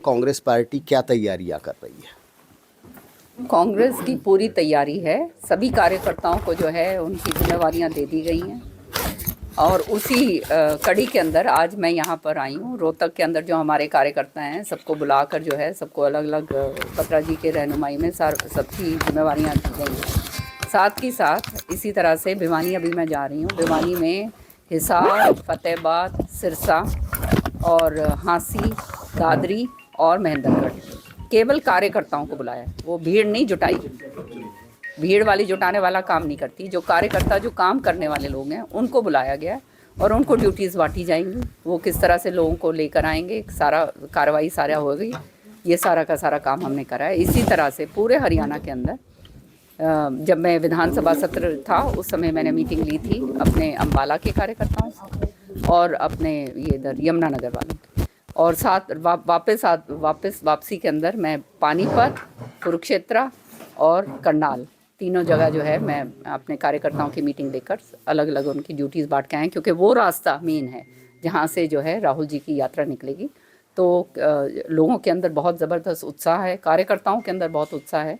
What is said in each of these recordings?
Congress party क्या तैयारियां कर रही है? कांग्रेस की पूरी तैयारी है। सभी कार्यकर्ताओं को जो है उनकी जिम्मेवारियां दे दी गई हैं और उसी कड़ी के अंदर आज मैं यहाँ पर आई हूँ। रोहतक के अंदर जो हमारे कार्यकर्ता हैं सबको बुलाकर जो है सबको अलग अलग बत्रा जी के रहनुमाई में सबकी जिम्मेवारियाँ दी गई हैं। साथ ही साथ इसी तरह से भिवानी अभी मैं जा रही हूँ। भिवानी में हिसार, फतेहाबाद, सिरसा और हांसी, दादरी और महेंद्रगढ़ केवल कार्यकर्ताओं को बुलाया। वो भीड़ नहीं जुटाई, भीड़ वाली जुटाने वाला काम नहीं करती। जो कार्यकर्ता, जो काम करने वाले लोग हैं उनको बुलाया गया और उनको ड्यूटीज़ बांटी जाएंगी। वो किस तरह से लोगों को लेकर आएंगे, सारा कार्रवाई सारा हो गई। ये सारा का सारा काम हमने करा है। इसी तरह से पूरे हरियाणा के अंदर जब मैं विधानसभा सत्र था उस समय मैंने मीटिंग ली थी अपने अम्बाला के कार्यकर्ताओं से और अपने ये इधर यमुनानगर वालों की, और साथ वापसी के अंदर मैं पानीपत, कुरुक्षेत्र और करनाल तीनों जगह जो है मैं अपने कार्यकर्ताओं की मीटिंग लेकर अलग अलग उनकी ड्यूटीज़ बांट के आए, क्योंकि वो रास्ता मेन है जहाँ से जो है राहुल जी की यात्रा निकलेगी। तो लोगों के अंदर बहुत ज़बरदस्त उत्साह है, कार्यकर्ताओं के अंदर बहुत उत्साह है।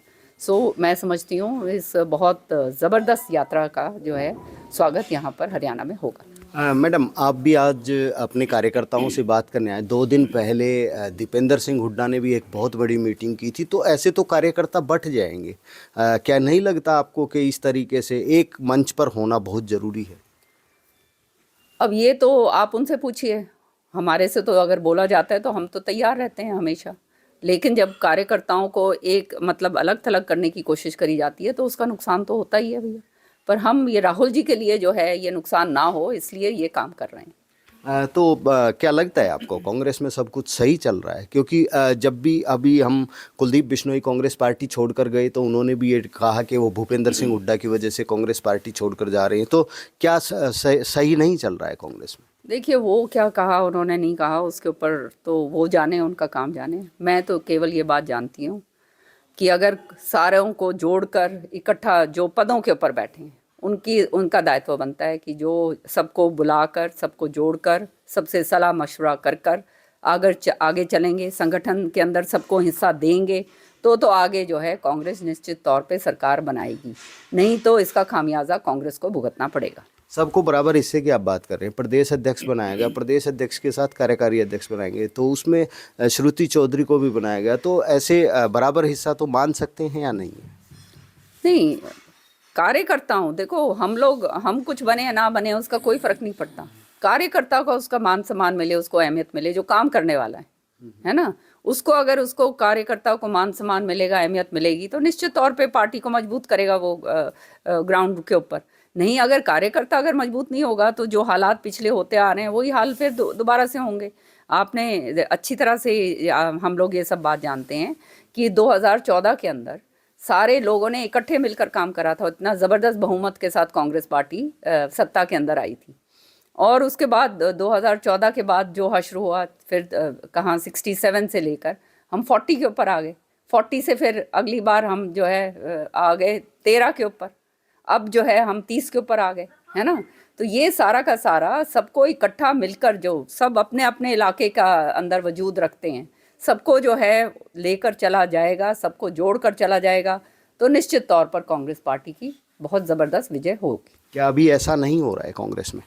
मैं समझती हूँ इस बहुत ज़बरदस्त यात्रा का जो है स्वागत यहाँ पर हरियाणा में होगा। मैडम, आप भी आज अपने कार्यकर्ताओं से बात करने आए। 2 दिन पहले दीपेंद्र सिंह हुड्डा ने भी एक बहुत बड़ी मीटिंग की थी, तो ऐसे तो कार्यकर्ता बंट जाएंगे। क्या नहीं लगता आपको कि इस तरीके से एक मंच पर होना बहुत ज़रूरी है? अब ये तो आप उनसे पूछिए। हमारे से तो अगर बोला जाता है तो हम तो तैयार रहते हैं हमेशा, लेकिन जब कार्यकर्ताओं को एक मतलब अलग थलग करने की कोशिश करी जाती है तो उसका नुकसान तो होता ही है भैया। पर हम ये राहुल जी के लिए जो है ये नुकसान ना हो इसलिए ये काम कर रहे हैं। क्या लगता है आपको कांग्रेस में सब कुछ सही चल रहा है? क्योंकि जब भी अभी हम कुलदीप बिश्नोई कांग्रेस पार्टी छोड़कर गए तो उन्होंने भी ये कहा कि वो भूपेंद्र सिंह हुड्डा की वजह से कांग्रेस पार्टी छोड़कर जा रहे हैं। तो क्या सही नहीं चल रहा है कांग्रेस में? देखिए, वो क्या कहा उन्होंने नहीं कहा उसके ऊपर तो वो जाने, उनका काम जाने। मैं तो केवल ये बात जानती हूँ कि अगर सारों को जोड़कर इकट्ठा जो पदों के ऊपर बैठे हैं उनका दायित्व बनता है कि जो सबको बुलाकर, सबको जोड़कर, सबसे सलाह मशवरा कर आगे चलेंगे, संगठन के अंदर सबको हिस्सा देंगे तो आगे जो है कांग्रेस निश्चित तौर पे सरकार बनाएगी। नहीं तो इसका खामियाजा कांग्रेस को भुगतना पड़ेगा। सबको बराबर हिस्से की आप बात कर रहे हैं। प्रदेश अध्यक्ष बनाया गया, प्रदेश अध्यक्ष के साथ कार्यकारी अध्यक्ष बनाएंगे, तो उसमें श्रुति चौधरी को भी बनाया गया। तो ऐसे बराबर हिस्सा तो मान सकते हैं या नहीं? नहीं, कार्यकर्ताओं, देखो हम कुछ बने या ना बने उसका कोई फर्क नहीं पड़ता। कार्यकर्ता को उसका मान सम्मान मिले, उसको अहमियत मिले, जो काम करने वाला है ना, उसको अगर उसको कार्यकर्ता को मान सम्मान मिलेगा, अहमियत मिलेगी तो निश्चित तौर पे पार्टी को मजबूत करेगा वो ग्राउंड के ऊपर। नहीं, अगर कार्यकर्ता अगर मजबूत नहीं होगा तो जो हालात पिछले होते आ रहे हैं वही हाल फिर दोबारा से होंगे। आपने अच्छी तरह से हम लोग ये सब बात जानते हैं कि 2014 के अंदर सारे लोगों ने इकट्ठे मिलकर काम करा था। इतना ज़बरदस्त बहुमत के साथ कांग्रेस पार्टी सत्ता के अंदर आई थी। और उसके बाद 2014 के बाद जो हश्र हुआ, फिर कहाँ 67 से लेकर हम 40 के ऊपर आ गए। 40 से फिर अगली बार हम जो है आ गए 13 के ऊपर। अब जो है हम 30 के ऊपर आ गए, है ना। तो ये सारा का सारा सबको इकट्ठा मिलकर, जो सब अपने अपने इलाके का अंदर वजूद रखते हैं, सबको जो है लेकर चला जाएगा, सबको जोड़कर चला जाएगा तो निश्चित तौर पर कांग्रेस पार्टी की बहुत ज़बरदस्त विजय होगी। क्या अभी ऐसा नहीं हो रहा है कांग्रेस में?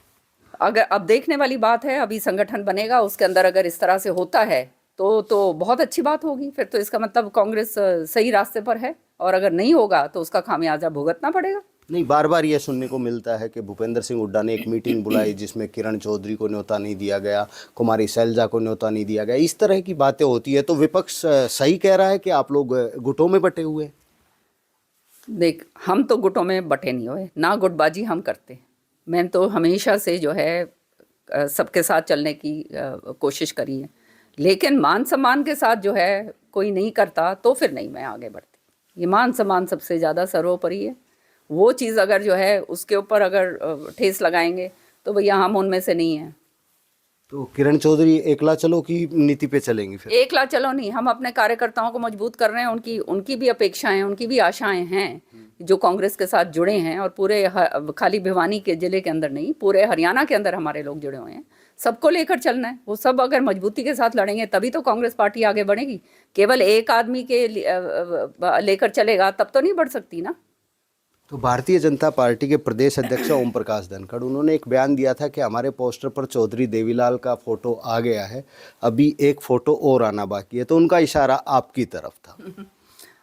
अगर अब देखने वाली बात है, अभी संगठन बनेगा, उसके अंदर अगर इस तरह से होता है तो बहुत अच्छी बात होगी। फिर तो इसका मतलब कांग्रेस सही रास्ते पर है, और अगर नहीं होगा तो उसका खामियाजा भुगतना पड़ेगा। नहीं, बार बार ये सुनने को मिलता है कि भूपेंद्र सिंह हुड्डा ने एक मीटिंग बुलाई जिसमें किरण चौधरी को न्योता नहीं दिया गया, कुमारी शैलजा को न्योता नहीं दिया गया, इस तरह की बातें होती है। तो विपक्ष सही कह रहा है कि आप लोग गुटों में बटे हुए हैं? देख, हम तो गुटों में बटे नहीं हुए, ना गुटबाजी हम करते। मैंने तो हमेशा से जो है सबके साथ चलने की कोशिश करी है, लेकिन मान सम्मान के साथ जो है कोई नहीं करता तो फिर नहीं मैं आगे बढ़ती। ये मान सम्मान सबसे ज़्यादा सर्वोपरि है। वो चीज़ अगर जो है उसके ऊपर अगर ठेस लगाएंगे तो भैया हम उनमें से नहीं हैं। तो किरण चौधरी एकला चलो की नीति पे चलेंगी? फिर एकला चलो नहीं, हम अपने कार्यकर्ताओं को मजबूत कर रहे हैं। उनकी भी अपेक्षाएं, उनकी भी आशाएं हैं जो कांग्रेस के साथ जुड़े हैं, और पूरे खाली भिवानी के ज़िले के अंदर नहीं, पूरे हरियाणा के अंदर हमारे लोग जुड़े हुए हैं। सबको लेकर चलना है। वो सब अगर मजबूती के साथ लड़ेंगे तभी तो कांग्रेस पार्टी आगे बढ़ेगी। केवल एक आदमी के लेकर चलेगा तब तो नहीं बढ़ सकती ना। तो भारतीय जनता पार्टी के प्रदेश अध्यक्ष ओम प्रकाश धनखड़, उन्होंने एक बयान दिया था कि हमारे पोस्टर पर चौधरी देवीलाल का फोटो आ गया है, अभी एक फोटो और आना बाकी है, तो उनका इशारा आपकी तरफ था।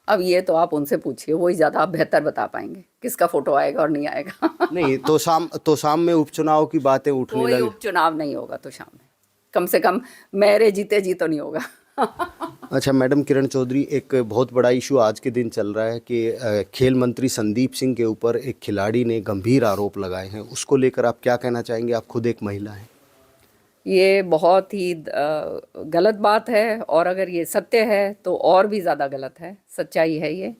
अब ये तो आप उनसे पूछिए, वही ज़्यादा आप बेहतर बता पाएंगे किसका फोटो आएगा और नहीं आएगा। नहीं तो शाम में उपचुनाव की बातें उठने कोई लगी। उपचुनाव नहीं होगा तो शाम में, कम से कम मेरे जीते जी तो नहीं होगा। अच्छा मैडम किरण चौधरी, एक बहुत बड़ा इशू आज के दिन चल रहा है कि खेल मंत्री संदीप सिंह के ऊपर एक खिलाड़ी ने गंभीर आरोप लगाए हैं, उसको लेकर आप क्या कहना चाहेंगे? आप खुद एक महिला हैं। ये बहुत ही गलत बात है, और अगर ये सत्य है तो और भी ज़्यादा गलत है। सच्चाई है ये।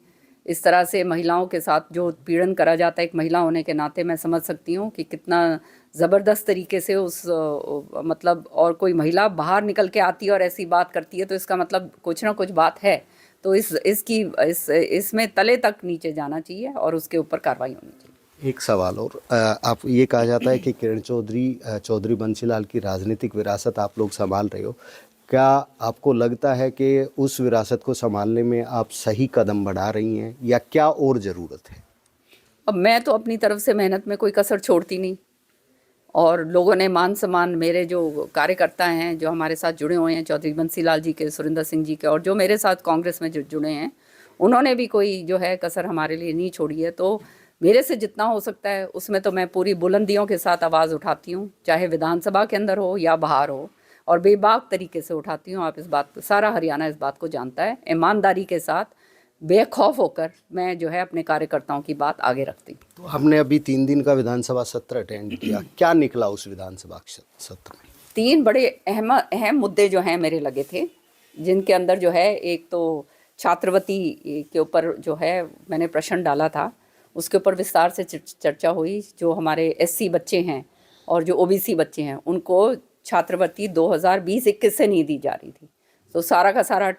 इस तरह से महिलाओं के साथ जो उत्पीड़न करा जाता है, एक महिला होने के नाते मैं समझ सकती हूँ कि कितना ज़बरदस्त तरीके से उस मतलब, और कोई महिला बाहर निकल के आती है और ऐसी बात करती है तो इसका मतलब कुछ ना कुछ बात है। तो इसमें तले तक नीचे जाना चाहिए और उसके ऊपर कार्रवाई होनी चाहिए। एक सवाल और, आप ये कहा जाता है कि किरण चौधरी बंसीलाल की राजनीतिक विरासत आप लोग संभाल रहे हो, क्या आपको लगता है कि उस विरासत को संभालने में आप सही कदम बढ़ा रही हैं या क्या और ज़रूरत है? अब मैं तो अपनी तरफ से मेहनत में कोई कसर छोड़ती नहीं, और लोगों ने मान सम्मान, मेरे जो कार्यकर्ता हैं जो हमारे साथ जुड़े हुए हैं, चौधरी बंसीलाल जी के, सुरिंदर सिंह जी के, और जो मेरे साथ कांग्रेस में जुड़े हैं, उन्होंने भी कोई जो है कसर हमारे लिए नहीं छोड़ी है। तो मेरे से जितना हो सकता है उसमें तो मैं पूरी बुलंदियों के साथ आवाज़ उठाती हूँ, चाहे विधानसभा के अंदर हो या बाहर हो, और बेबाक तरीके से उठाती हूँ। आप इस बात को, सारा हरियाणा इस बात को जानता है। ईमानदारी के साथ बेखौफ होकर मैं जो है अपने कार्यकर्ताओं की बात आगे रखती हूँ। तो हमने अभी 3 दिन का विधानसभा सत्र अटेंड किया, क्या निकला उस विधानसभा सत्र में? 3 बड़े अहम मुद्दे जो हैं मेरे लगे थे, जिनके अंदर जो है, एक तो छात्रवृत्ति के ऊपर जो है मैंने प्रश्न डाला था, उसके ऊपर विस्तार से चर्चा हुई। जो हमारे एससी बच्चे हैं और जो ओबीसी बच्चे हैं, उनको छात्रवृत्ति 2020-21 से नहीं दी जा रही थी। तो सारा का सारा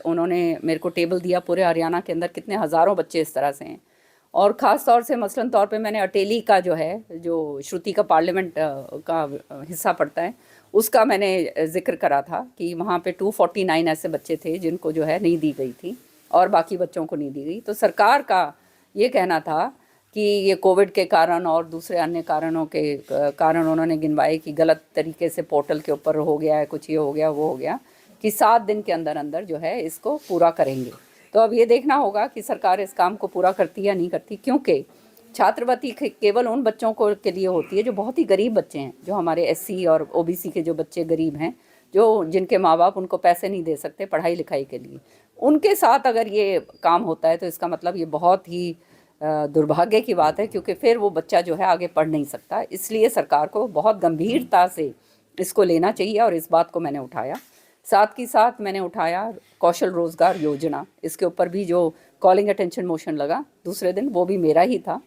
उन्होंने मेरे को टेबल दिया, पूरे हरियाणा के अंदर कितने हज़ारों बच्चे इस तरह से हैं। और ख़ास तौर से मसलन तौर पे मैंने अटेली का जो है, जो श्रुति का पार्लियामेंट का हिस्सा पड़ता है, उसका मैंने जिक्र करा था कि वहाँ पे 249 ऐसे बच्चे थे जिनको जो है नहीं दी गई थी और बाकी बच्चों को नहीं दी गई। तो सरकार का ये कहना था कि ये कोविड के कारण और दूसरे अन्य कारणों के कारण उन्होंने गिनवाए कि गलत तरीके से पोर्टल के ऊपर हो गया है, कुछ ये हो गया वो हो गया, कि 7 दिन के अंदर अंदर जो है इसको पूरा करेंगे। तो अब ये देखना होगा कि सरकार इस काम को पूरा करती या नहीं करती, क्योंकि छात्रवृत्ति केवल उन बच्चों को के लिए होती है जो बहुत ही गरीब बच्चे हैं, जो हमारे एससी और ओबीसी के जो बच्चे गरीब हैं, जो जिनके माँ बाप उनको पैसे नहीं दे सकते पढ़ाई लिखाई के लिए। उनके साथ अगर ये काम होता है तो इसका मतलब ये बहुत ही दुर्भाग्य की बात है, क्योंकि फिर वो बच्चा जो है आगे पढ़ नहीं सकता। इसलिए सरकार को बहुत गंभीरता से इसको लेना चाहिए और इस बात को मैंने उठाया। साथ ही साथ मैंने उठाया कौशल रोज़गार योजना, इसके ऊपर भी जो कॉलिंग अटेंशन मोशन लगा दूसरे दिन, वो भी मेरा ही था।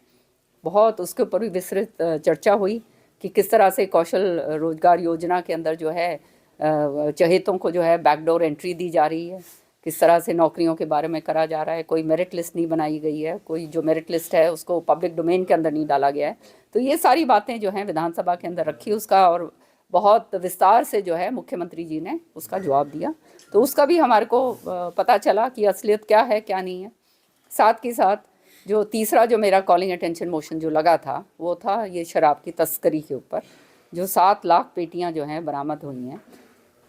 बहुत उसके ऊपर भी विस्तृत चर्चा हुई कि किस तरह से कौशल रोज़गार योजना के अंदर जो है चहेतों को जो है बैकडोर एंट्री दी जा रही है, किस तरह से नौकरियों के बारे में करा जा रहा है। कोई मेरिट लिस्ट नहीं बनाई गई है, कोई जो मेरिट लिस्ट है उसको पब्लिक डोमेन के अंदर नहीं डाला गया है। तो ये सारी बातें जो हैं विधानसभा के अंदर रखी, उसका और बहुत विस्तार से जो है मुख्यमंत्री जी ने उसका जवाब दिया। तो उसका भी हमारे को पता चला कि असलियत क्या है क्या नहीं है। साथ ही साथ जो तीसरा जो मेरा कॉलिंग अटेंशन मोशन जो लगा था, वो था ये शराब की तस्करी के ऊपर, जो 7 लाख पेटियां जो हैं बरामद हुई हैं,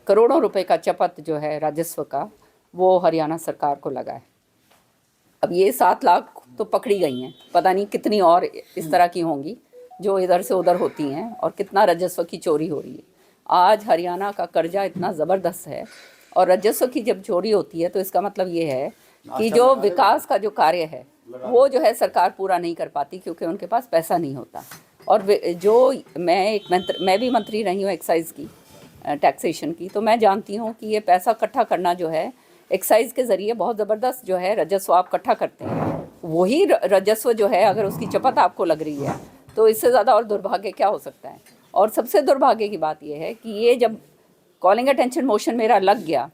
करोड़ों रुपए का चपत जो है राजस्व का, वो हरियाणा सरकार को लगा है। अब ये 7 लाख तो पकड़ी गई हैं, पता नहीं कितनी और इस तरह की होंगी जो इधर से उधर होती हैं, और कितना राजस्व की चोरी हो रही है। आज हरियाणा का कर्जा इतना ज़बरदस्त है, और राजस्व की जब चोरी होती है तो इसका मतलब ये है कि जो विकास का जो कार्य है वो जो है सरकार पूरा नहीं कर पाती, क्योंकि उनके पास पैसा नहीं होता। और जो मैं भी मंत्री रही हूँ एक्साइज की, टैक्सेशन की, तो मैं जानती हूँ कि ये पैसा इकट्ठा करना जो है एक्साइज के ज़रिए बहुत ज़बरदस्त जो है राजस्व आप इकट्ठा करते हैं। वही राजस्व जो है अगर उसकी चपत आपको लग रही है तो इससे ज़्यादा और दुर्भाग्य क्या हो सकता है। और सबसे दुर्भाग्य की बात यह है कि ये जब कॉलिंग अटेंशन मोशन मेरा लग गया,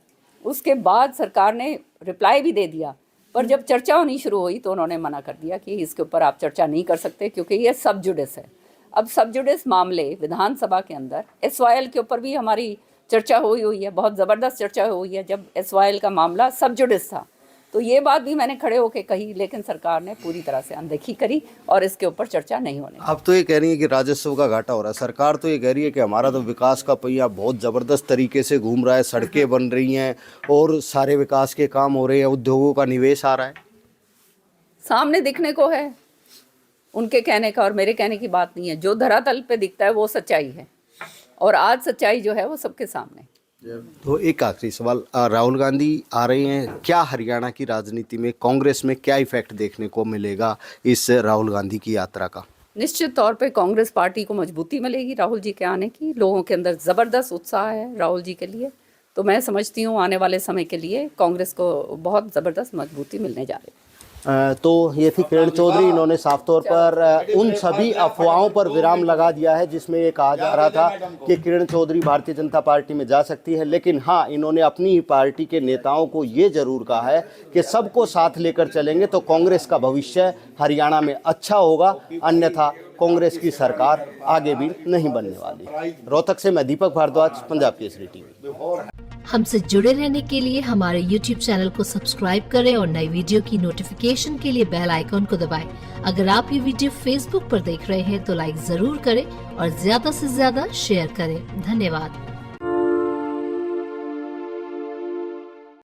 उसके बाद सरकार ने रिप्लाई भी दे दिया, पर जब चर्चा होनी शुरू हुई तो उन्होंने मना कर दिया कि इसके ऊपर आप चर्चा नहीं कर सकते, क्योंकि ये सब जुडिस है। अब सब जुडिस मामले विधानसभा के अंदर एसवाईएल के ऊपर भी हमारी चर्चा हुई है, बहुत ज़बरदस्त चर्चा हुई है जब एसवाईएल का मामला सब जुडिस था। तो ये बात भी मैंने खड़े होकर कही, लेकिन सरकार ने पूरी तरह से अनदेखी करी और इसके ऊपर चर्चा नहीं होने। अब तो ये कह रही है कि राजस्व का घाटा हो रहा है, सरकार तो ये कह रही है कि हमारा तो विकास का पहिया बहुत ज़बरदस्त तरीके से घूम रहा है, सड़कें बन रही हैं और सारे विकास के काम हो रहे हैं, उद्योगों का निवेश आ रहा है। सामने दिखने को है, उनके कहने का और मेरे कहने की बात नहीं है। जो धरातल पे दिखता है वो सच्चाई है और आज सच्चाई जो है वो सबके सामने। तो एक आखिरी सवाल, राहुल गांधी आ रहे हैं, क्या हरियाणा की राजनीति में कांग्रेस में क्या इफेक्ट देखने को मिलेगा इस राहुल गांधी की यात्रा का? निश्चित तौर पे कांग्रेस पार्टी को मजबूती मिलेगी राहुल जी के आने की। लोगों के अंदर ज़बरदस्त उत्साह है राहुल जी के लिए, तो मैं समझती हूँ आने वाले समय के लिए कांग्रेस को बहुत ज़बरदस्त मजबूती मिलने जा रही है। तो ये थी किरण चौधरी, इन्होंने साफ तौर पर उन सभी अफवाहों पर विराम लगा दिया है जिसमें ये कहा जा रहा था कि किरण चौधरी भारतीय जनता पार्टी में जा सकती है, लेकिन हाँ, इन्होंने अपनी ही पार्टी के नेताओं को ये जरूर कहा है कि सबको साथ लेकर चलेंगे तो कांग्रेस का भविष्य हरियाणा में अच्छा होगा, अन्यथा कांग्रेस की सरकार आगे भी नहीं बनने वाली। रोहतक से मैं दीपक भारद्वाज, पंजाब केसरी टीवी। हमसे जुड़े रहने के लिए हमारे YouTube चैनल को सब्सक्राइब करें और नई वीडियो की नोटिफिकेशन के लिए बेल आइकॉन को दबाएं। अगर आप ये वीडियो Facebook पर देख रहे हैं तो लाइक जरूर करें और ज्यादा से ज्यादा शेयर करें। धन्यवाद।